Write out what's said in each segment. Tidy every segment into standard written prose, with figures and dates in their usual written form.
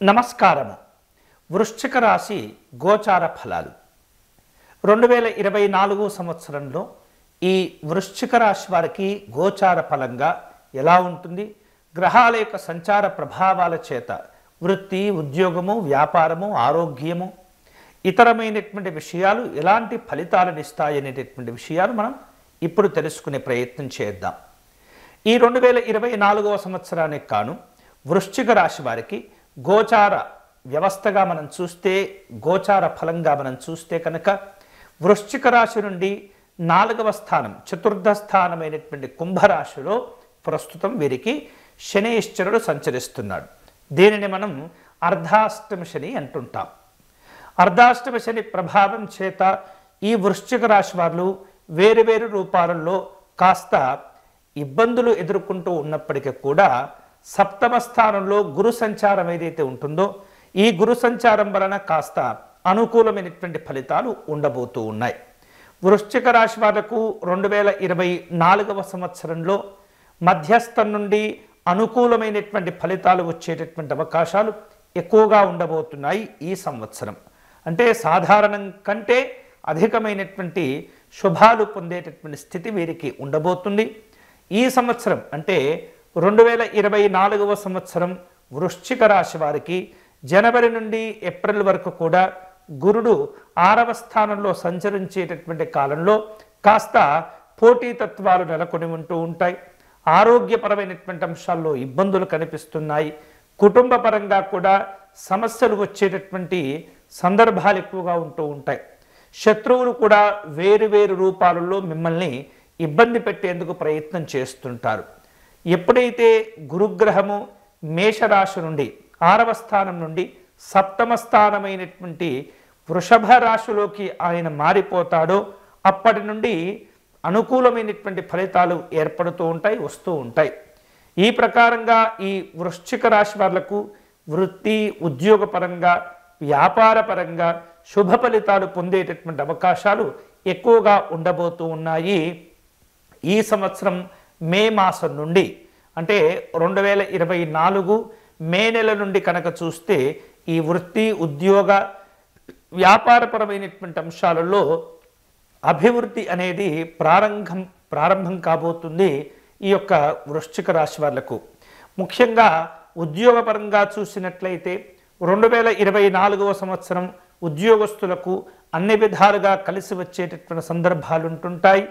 నమస్కారము. వృశ్చిక రాశి గోచార ఫలాలు 2024 సంవత్సరంలో ఈ వృశ్చిక రాశి వారికి గోచార ఫలంగా ఎలా ఉంటుంది? గ్రహాల యొక్క సంచార ప్రభావాల చేత వృత్తి, ఉద్యోగము, వ్యాపారము, ఆరోగ్యము, ఇతరమైనటువంటి విషయాలు ఎలాంటి ఫలితాలను ఇస్తాయనేటటువంటి విషయాలు మనం ఇప్పుడు తెలుసుకునే ప్రయత్నం చేద్దాం. ఈ 2024 సంవత్సరానికి కాను వృశ్చిక రాశి వారికి గోచార వ్యవస్థగా మనం చూస్తే, గోచార ఫలంగా మనం చూస్తే కనుక వృశ్చిక రాశి నుండి 4వ స్థానం, చతుర్థ స్థానమైనటువంటి కుంభరాశిలో ప్రస్తుతం వీరికి శనీశ్వరుడు సంచరిస్తున్నాడు. దీనిని మనం అర్ధాష్టమ శని అంటుంటాం. అర్ధాష్టమ శని ప్రభావం చేత ఈ వృశ్చిక రాశి వారు వేరువేరు రూపాలలో కాస్త ఇబ్బందులు ఎదుర్కొంటూ ఉన్నప్పటికీ కూడా సప్తమ స్థానంలో గురు సంచారం ఏదైతే ఉంటుందో ఈ గురు సంచారం వలన కాస్త అనుకూలమైనటువంటి ఫలితాలు ఉండబోతూ ఉన్నాయి. వృశ్చిక రాశి వాళ్లకు 2024 సంవత్సరంలో మధ్యస్థం నుండి అనుకూలమైనటువంటి ఫలితాలు వచ్చేటటువంటి అవకాశాలు ఎక్కువగా ఉండబోతున్నాయి. ఈ సంవత్సరం అంటే సాధారణం కంటే అధికమైనటువంటి శుభాలు పొందేటటువంటి స్థితి వీరికి ఉండబోతుంది. ఈ సంవత్సరం అంటే 2024 సంవత్సరం వృశ్చిక రాశి వారికి జనవరి నుండి ఏప్రిల్ వరకు కూడా గురుడు 6వ స్థానంలో సంచరించేటటువంటి కాలంలో కాస్త పోటీతత్వాలు నెలకొని ఉంటూ ఉంటాయి. ఆరోగ్యపరమైనటువంటి అంశాల్లో ఇబ్బందులు కనిపిస్తున్నాయి. కుటుంబ పరంగా కూడా సమస్యలు వచ్చేటటువంటి సందర్భాలు ఎక్కువగా ఉంటూ ఉంటాయి. శత్రువులు కూడా వేరువేరు రూపాలలో మిమ్మల్ని ఇబ్బంది పెట్టేందుకు ప్రయత్నం చేస్తుంటారు. ఎప్పుడైతే గురుగ్రహము మేషరాశి నుండి 6వ స్థానం నుండి సప్తమ స్థానమైనటువంటి వృషభ రాశిలోకి ఆయన మారిపోతాడో అప్పటి నుండి అనుకూలమైనటువంటి ఫలితాలు ఏర్పడుతూ ఉంటాయి, వస్తూ ఉంటాయి. ఈ ప్రకారంగా ఈ వృశ్చిక రాశి వాళ్లకు వృత్తి, ఉద్యోగపరంగా, వ్యాపారపరంగా శుభ ఫలితాలు పొందేటటువంటి అవకాశాలు ఎక్కువగా ఉండబోతూ ఉన్నాయి. ఈ సంవత్సరం మే మాసం నుండి అంటే 2024 మే నెల నుండి కనుక చూస్తే ఈ వృత్తి, ఉద్యోగ, వ్యాపారపరమైనటువంటి అంశాలలో అభివృద్ధి అనేది ప్రారంభం కాబోతుంది ఈ యొక్క వృశ్చిక రాశి వాళ్లకు. ముఖ్యంగా ఉద్యోగపరంగా చూసినట్లయితే 2024 సంవత్సరం ఉద్యోగస్తులకు అన్ని విధాలుగా కలిసి వచ్చేటటువంటి సందర్భాలు ఉంటుంటాయి.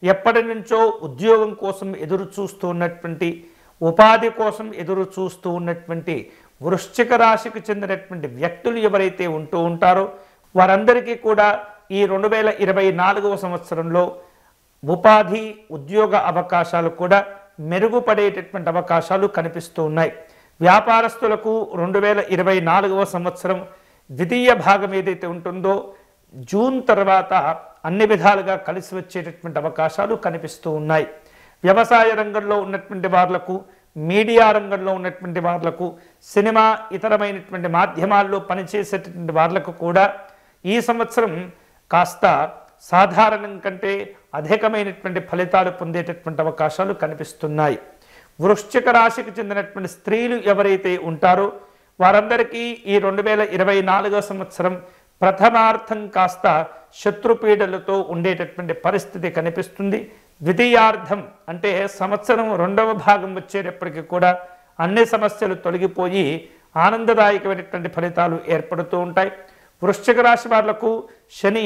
ఎప్పటి నుంచో ఉద్యోగం కోసం ఎదురు చూస్తూ ఉన్నటువంటి, ఉపాధి కోసం ఎదురు చూస్తూ ఉన్నటువంటి వృశ్చిక రాశికి చెందినటువంటి వ్యక్తులు ఎవరైతే ఉంటూ ఉంటారో వారందరికీ కూడా ఈ 2024 సంవత్సరంలో ఉపాధి, ఉద్యోగ అవకాశాలు కూడా మెరుగుపడేటటువంటి అవకాశాలు కనిపిస్తూ ఉన్నాయి. వ్యాపారస్తులకు 2024 సంవత్సరం ద్వితీయ భాగం ఏదైతే ఉంటుందో జూన్ తర్వాత అన్ని విధాలుగా కలిసి వచ్చేటటువంటి అవకాశాలు కనిపిస్తూ ఉన్నాయి. వ్యవసాయ రంగంలో ఉన్నటువంటి వాళ్లకు, మీడియా రంగంలో ఉన్నటువంటి వాళ్లకు, సినిమా ఇతరమైనటువంటి మాధ్యమాల్లో పనిచేసేటటువంటి వాళ్లకు కూడా ఈ సంవత్సరం కాస్త సాధారణం కంటే అధికమైనటువంటి ఫలితాలు పొందేటటువంటి అవకాశాలు కనిపిస్తున్నాయి. వృశ్చిక రాశికి చెందినటువంటి స్త్రీలు ఎవరైతే ఉంటారో వారందరికీ ఈ 2024 సంవత్సరం ప్రథమార్థం కాస్త శత్రుపీడలతో ఉండేటటువంటి పరిస్థితి కనిపిస్తుంది. ద్వితీయార్థం అంటే సంవత్సరం 2వ భాగం వచ్చేటప్పటికీ కూడా అన్ని సమస్యలు తొలగిపోయి ఆనందదాయకమైనటువంటి ఫలితాలు ఏర్పడుతూ ఉంటాయి. వృశ్చిక రాశి వాళ్లకు శని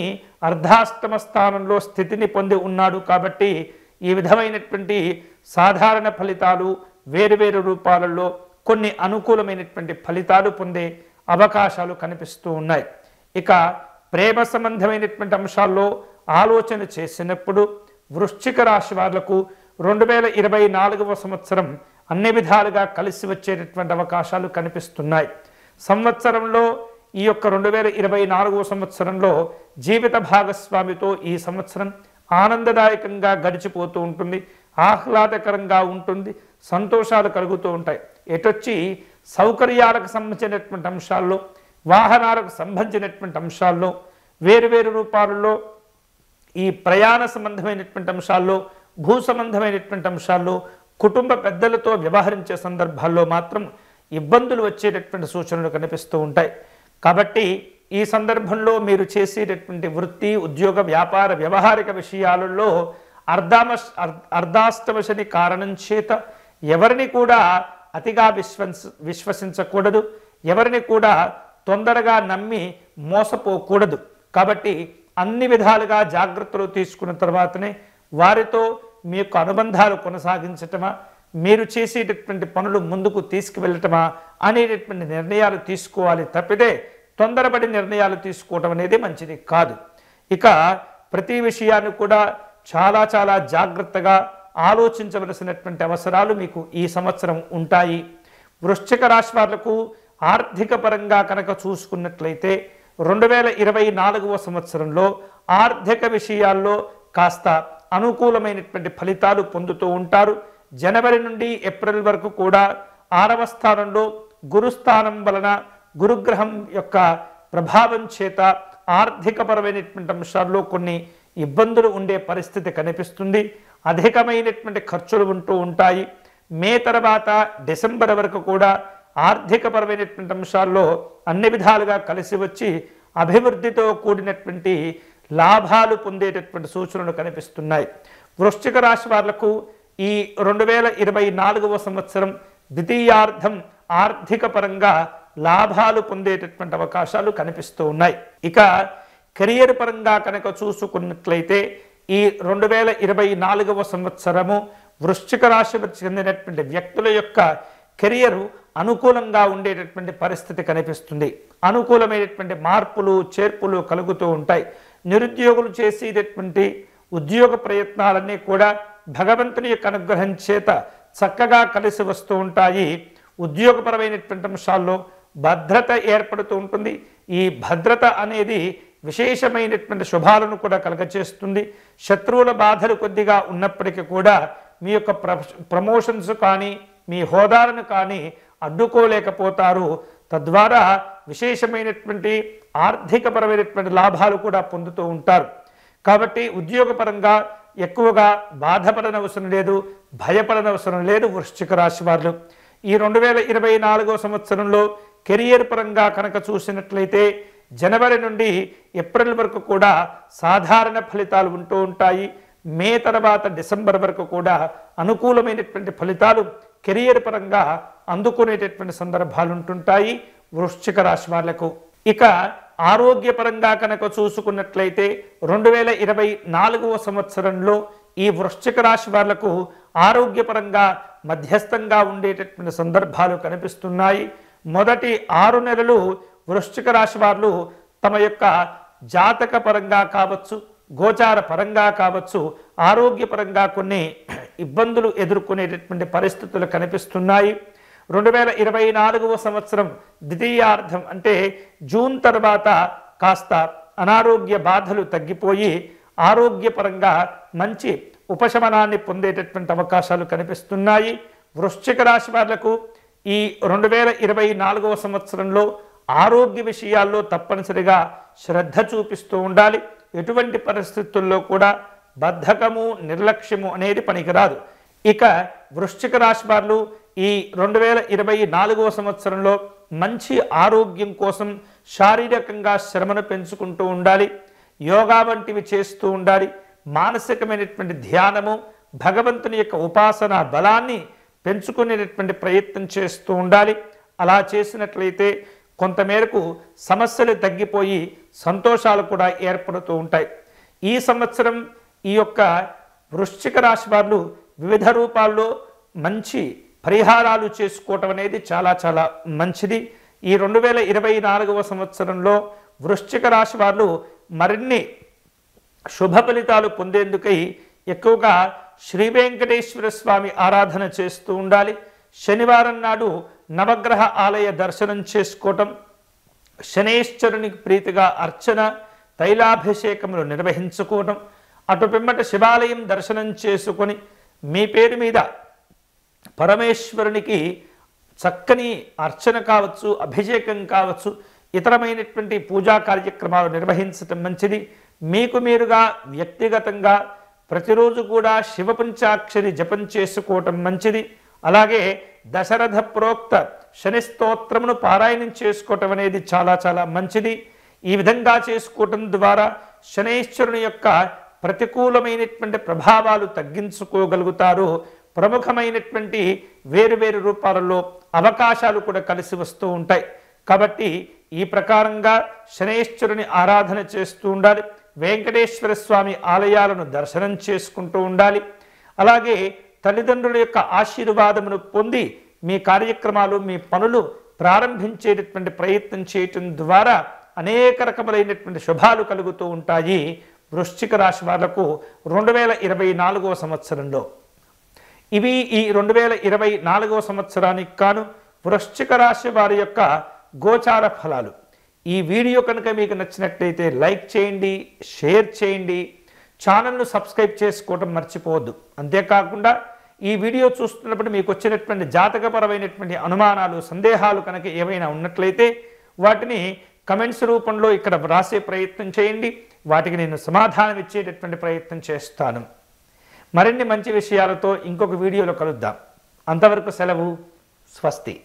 అర్ధాష్టమ స్థానంలో స్థితిని పొంది ఉన్నాడు కాబట్టి ఈ విధమైనటువంటి సాధారణ ఫలితాలు వేరువేరు రూపాలలో కొన్ని అనుకూలమైనటువంటి ఫలితాలు పొందే అవకాశాలు కనిపిస్తూ ఉన్నాయి. ఇక ప్రేమ సంబంధమైనటువంటి అంశాల్లో ఆలోచన చేసినప్పుడు వృశ్చిక రాశి వాళ్లకు 2024 సంవత్సరం అన్ని విధాలుగా కలిసి వచ్చేటటువంటి అవకాశాలు కనిపిస్తున్నాయి. సంవత్సరంలో ఈ యొక్క 2024 సంవత్సరంలో జీవిత భాగస్వామితో ఈ సంవత్సరం ఆనందదాయకంగా గడిచిపోతూ ఉంటుంది, ఆహ్లాదకరంగా ఉంటుంది, సంతోషాలు కలుగుతూ ఉంటాయి. ఎటొచ్చి సౌకర్యాలకు సంబంధించినటువంటి అంశాల్లో, వాహనాలకు సంబంధించినటువంటి అంశాల్లో, వేరువేరు రూపాలలో ఈ ప్రయాణ సంబంధమైనటువంటి అంశాల్లో, భూ సంబంధమైనటువంటి అంశాల్లో, కుటుంబ పెద్దలతో వ్యవహరించే సందర్భాల్లో మాత్రం ఇబ్బందులు వచ్చేటటువంటి సూచనలు కనిపిస్తూ ఉంటాయి. కాబట్టి ఈ సందర్భంలో మీరు చేసేటటువంటి వృత్తి, ఉద్యోగ, వ్యాపార, వ్యవహారిక విషయాలలో అర్ధాష్టమ శని కారణం చేత ఎవరిని కూడా అతిగా విశ్వసించకూడదు, ఎవరిని కూడా తొందరగా నమ్మి మోసపోకూడదు. కాబట్టి అన్ని విధాలుగా జాగ్రత్తలు తీసుకున్న తర్వాతనే వారితో మీ యొక్క అనుబంధాలు కొనసాగించటమా, మీరు చేసేటటువంటి పనులు ముందుకు తీసుకువెళ్ళటమా అనేటటువంటి నిర్ణయాలు తీసుకోవాలి తప్పితే తొందరపడి నిర్ణయాలు తీసుకోవడం అనేది మంచిది కాదు. ఇక ప్రతి విషయాన్ని కూడా చాలా చాలా జాగ్రత్తగా ఆలోచించవలసినటువంటి అవసరాలు మీకు ఈ సంవత్సరం ఉంటాయి. వృశ్చిక రాశి వాళ్లకు ఆర్థిక పరంగా కనుక చూసుకున్నట్లయితే 2024వ సంవత్సరంలో ఆర్థిక విషయాల్లో కాస్త అనుకూలమైనటువంటి ఫలితాలు పొందుతూ ఉంటారు. జనవరి నుండి ఏప్రిల్ వరకు కూడా 6వ స్థానంలో గురుస్థానం వలన గురుగ్రహం యొక్క ప్రభావం చేత ఆర్థికపరమైనటువంటి అంశాల్లో కొన్ని ఇబ్బందులు ఉండే పరిస్థితి కనిపిస్తుంది. అధికమైనటువంటి ఖర్చులు ఉంటూ ఉంటాయి. మే తర్వాత డిసెంబర్ వరకు కూడా ఆర్థికపరమైనటువంటి అంశాల్లో అన్ని విధాలుగా కలిసి వచ్చి అభివృద్ధితో కూడినటువంటి లాభాలు పొందేటటువంటి సూచనలు కనిపిస్తున్నాయి. వృశ్చిక రాశి వాళ్లకు ఈ 2024వ సంవత్సరం ద్వితీయార్థం ఆర్థిక పరంగా లాభాలు పొందేటటువంటి అవకాశాలు కనిపిస్తూ ఉన్నాయి. ఇక కెరియర్ పరంగా కనుక చూసుకున్నట్లయితే ఈ 2024వ సంవత్సరము వృశ్చిక రాశికి చెందినటువంటి వ్యక్తుల యొక్క కెరియరు అనుకూలంగా ఉండేటటువంటి పరిస్థితి కనిపిస్తుంది. అనుకూలమైనటువంటి మార్పులు చేర్పులు కలుగుతూ ఉంటాయి. నిరుద్యోగులు చేసేటటువంటి ఉద్యోగ ప్రయత్నాలన్నీ కూడా భగవంతుని యొక్క అనుగ్రహం చేత చక్కగా కలిసి వస్తూ ఉంటాయి. ఉద్యోగపరమైనటువంటి అంశాల్లో భద్రత ఏర్పడుతూ ఉంటుంది. ఈ భద్రత అనేది విశేషమైనటువంటి శుభాలను కూడా కలగచేస్తుంది. శత్రువుల బాధలు కొద్దిగా ఉన్నప్పటికీ కూడా మీ యొక్క ప్రమోషన్స్ కానీ మీ హోదాలను కానీ అడ్డుకోలేకపోతారు. తద్వారా విశేషమైనటువంటి ఆర్థికపరమైనటువంటి లాభాలు కూడా పొందుతూ ఉంటారు. కాబట్టి ఉద్యోగపరంగా ఎక్కువగా బాధపడనవసరం లేదు, భయపడనవసరం లేదు. వృశ్చిక రాశి వారు ఈ 2024వ సంవత్సరంలో కెరియర్ పరంగా కనుక చూసినట్లయితే జనవరి నుండి ఏప్రిల్ వరకు కూడా సాధారణ ఫలితాలు ఉంటూ ఉంటాయి. మే తర్వాత డిసెంబర్ వరకు కూడా అనుకూలమైనటువంటి ఫలితాలు కెరియర్ పరంగా అందుకునేటటువంటి సందర్భాలు ఉంటుంటాయి వృశ్చిక రాశి వాళ్లకు. ఇక ఆరోగ్యపరంగా కనుక చూసుకున్నట్లయితే 2024వ సంవత్సరంలో ఈ వృశ్చిక రాశి వాళ్లకు ఆరోగ్యపరంగా మధ్యస్థంగా ఉండేటటువంటి సందర్భాలు కనిపిస్తున్నాయి. మొదటి 6 నెలలు వృశ్చిక రాశి వారు తమ యొక్క జాతక పరంగా కావచ్చు, గోచార పరంగా కావచ్చు, ఆరోగ్యపరంగా కొన్ని ఇబ్బందులు ఎదుర్కొనేటటువంటి పరిస్థితులు కనిపిస్తున్నాయి. 2024వ సంవత్సరం ద్వితీయార్థం అంటే జూన్ తర్వాత కాస్త అనారోగ్య బాధలు తగ్గిపోయి ఆరోగ్యపరంగా మంచి ఉపశమనాన్ని పొందేటటువంటి అవకాశాలు కనిపిస్తున్నాయి. వృశ్చిక రాశి వాళ్లకు ఈ 2024వ సంవత్సరంలో ఆరోగ్య విషయాల్లో తప్పనిసరిగా శ్రద్ధ చూపిస్తూ ఉండాలి. ఎటువంటి పరిస్థితుల్లో కూడా బద్ధకము, నిర్లక్ష్యము అనేది పనికిరాదు. ఇక వృశ్చిక రాశి వారు ఈ 2024వ సంవత్సరంలో మంచి ఆరోగ్యం కోసం శారీరకంగా శ్రమను పెంచుకుంటూ ఉండాలి. యోగా వంటివి చేస్తూ ఉండాలి. మానసికమైనటువంటి ధ్యానము, భగవంతుని యొక్క ఉపాసన బలాన్ని పెంచుకునేటటువంటి ప్రయత్నం చేస్తూ ఉండాలి. అలా చేసినట్లయితే కొంతమేరకు సమస్యలు తగ్గిపోయి సంతోషాలు కూడా ఏర్పడుతూ ఉంటాయి. ఈ సంవత్సరం ఈ యొక్క వృశ్చిక రాశి వారు వివిధ రూపాల్లో మంచి పరిహారాలు చేసుకోవటం అనేది చాలా చాలా మంచిది. ఈ 2024వ సంవత్సరంలో వృశ్చిక రాశి వారు మరిన్ని శుభ ఫలితాలు పొందేందుకై ఎక్కువగా శ్రీ వెంకటేశ్వర స్వామి ఆరాధన చేస్తూ ఉండాలి. శనివారం నాడు నవగ్రహ ఆలయ దర్శనం చేసుకోవటం, శనేశ్వరునికి ప్రీతిగా అర్చన, తైలాభిషేకములు నిర్వహించుకోవటం, అటు పిమ్మట శివాలయం దర్శనం చేసుకొని మీ పేరు మీద పరమేశ్వరునికి చక్కని అర్చన కావచ్చు, అభిషేకం కావచ్చు, ఇతరమైనటువంటి పూజా కార్యక్రమాలు నిర్వహించటం మంచిది. మీకు మీరుగా వ్యక్తిగతంగా ప్రతిరోజు కూడా శివ పంచాక్షరి జపం చేసుకోవటం మంచిది. అలాగే దశరథ ప్రోక్త శని స్తోత్రమును పారాయణం చేసుకోవటం అనేది చాలా చాలా మంచిది. ఈ విధంగా చేసుకోవటం ద్వారా శనైశ్వరుని యొక్క ప్రతికూలమైనటువంటి ప్రభావాలు తగ్గించుకోగలుగుతారు. ప్రముఖమైనటువంటి వేరు రూపాలలో అవకాశాలు కూడా కలిసి వస్తూ ఉంటాయి. కాబట్టి ఈ ప్రకారంగా శనైశ్వరుని ఆరాధన చేస్తూ ఉండాలి. వెంకటేశ్వర స్వామి ఆలయాలను దర్శనం చేసుకుంటూ ఉండాలి. అలాగే తల్లిదండ్రుల యొక్క ఆశీర్వాదమును పొంది మీ కార్యక్రమాలు, మీ పనులు ప్రారంభించేటటువంటి ప్రయత్నం చేయటం ద్వారా అనేక రకములైనటువంటి శుభాలు కలుగుతూ ఉంటాయి వృశ్చిక రాశి వాళ్లకు 2024వ సంవత్సరంలో. ఇవి ఈ 2024వ సంవత్సరానికి కాను వృశ్చిక రాశి వారి యొక్క గోచార ఫలాలు. ఈ వీడియో కనుక మీకు నచ్చినట్లయితే లైక్ చేయండి, షేర్ చేయండి, ఛానల్ను సబ్స్క్రైబ్ చేసుకోవడం మర్చిపోవద్దు. అంతేకాకుండా ఈ వీడియో చూస్తున్నప్పుడు మీకు వచ్చినటువంటి జాతకపరమైనటువంటి అనుమానాలు, సందేహాలు కనుక ఏమైనా ఉన్నట్లయితే వాటిని కమెంట్స్ రూపంలో ఇక్కడ వ్రాసే ప్రయత్నం చేయండి. వాటికి నేను సమాధానం ఇచ్చేటటువంటి ప్రయత్నం చేస్తాను. మరిన్ని మంచి విషయాలతో ఇంకొక వీడియోలో కలుద్దాం. అంతవరకు సెలవు. స్వస్తి.